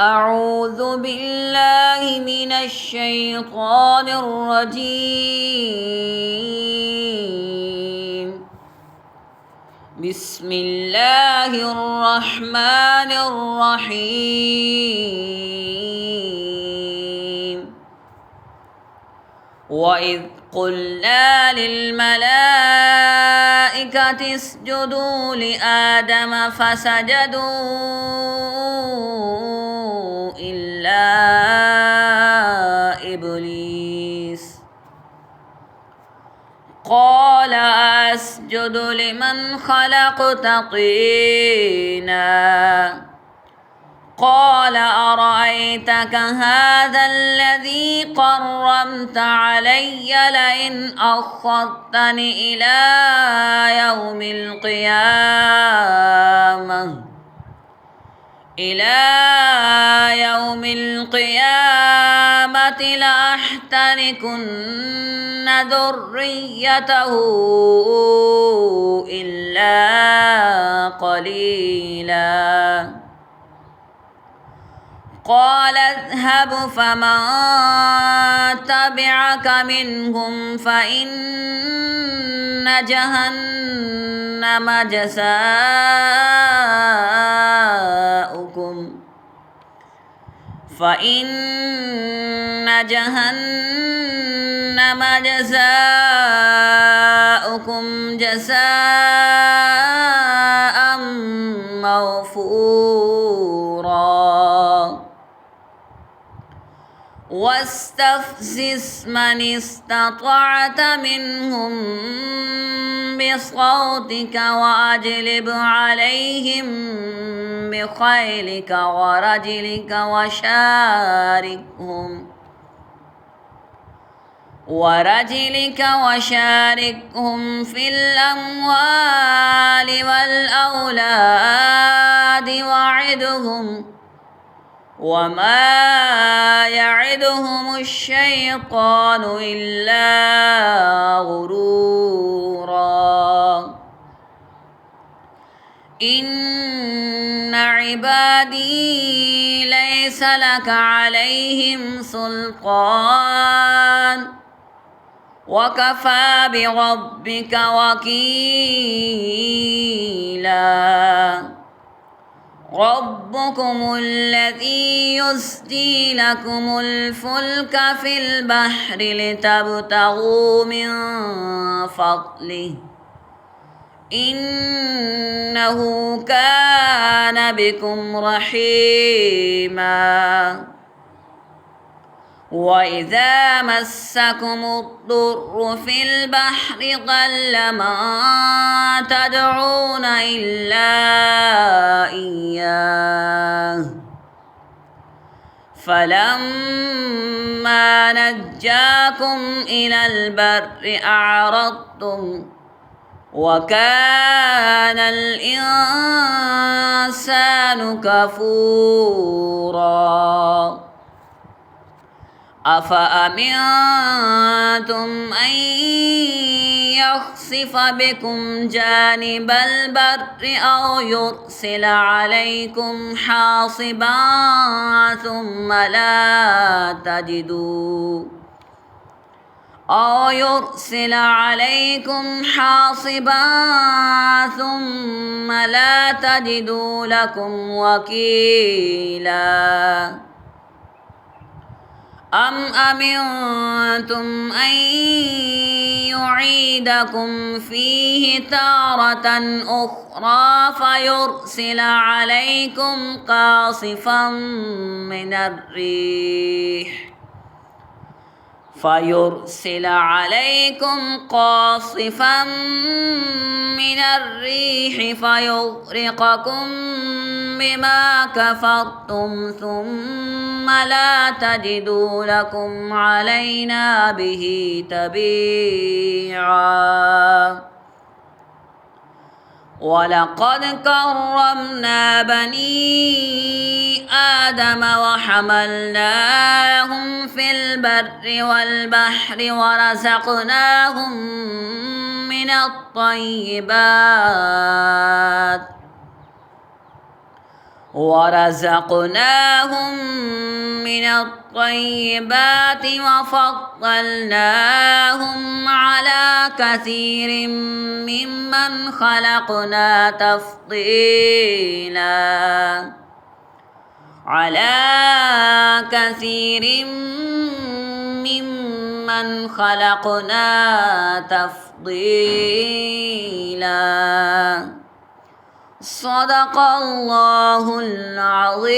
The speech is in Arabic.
أعوذ بالله من الشيطان الرجيم. بسم الله الرحمن الرحيم. وإذ قلنا للملائكة اسجدوا لآدم فسجدوا إلا إبليس قال أسجد لمن خلقت طينا قال أرأيتك هذا الذي قرمت علي لئن أخرتني إلى يوم القيامة لأحتركن ذريته إلا قليلا. قال اذهب فمن تبعك منهم فإن جهنم جزاؤكم جزاء موفورا. واستفزز من استطعت منهم بصوتك وأجلب عليهم بخيلك ورجلك وشاركهم في الأموال والأولاد وعدهم وما يعدهم الشيطان إلا غرورا. إن عبادي ليس لك عليهم سلطان وكفى بربك وكيلا. ربكم الذي يزجي لكم الفلك في البحر لتبتغوا من فضله إنه كان بكم رحيما. وإذا مسكم الضر في البحر ضل من تدعون إلا إياه فلما نجاكم إلى البر أعرضتم وكان الإنسان كفورا. أفأمنتم أن يخسف بكم جانب البر أو يرسل عليكم حاصبا ثم لا تجدوا لكم وكيلا. أم أمنتم أن يعيدكم فيه تارة أخرى فيرسل عليكم قاصفا من الريح فيغرقكم بما كفرتم ثم لا تجدوا لكم علينا به تبيعا. ولقد كرمنا بني آدم وحملناهم في البر والبحر ورزقناهم من الطيبات ورزقناهم من الطيبات وفضلناهم على كثير ممن خلقنا تفضيلا على كثير ممن خلقنا تفضيلا صدق الله العظيم.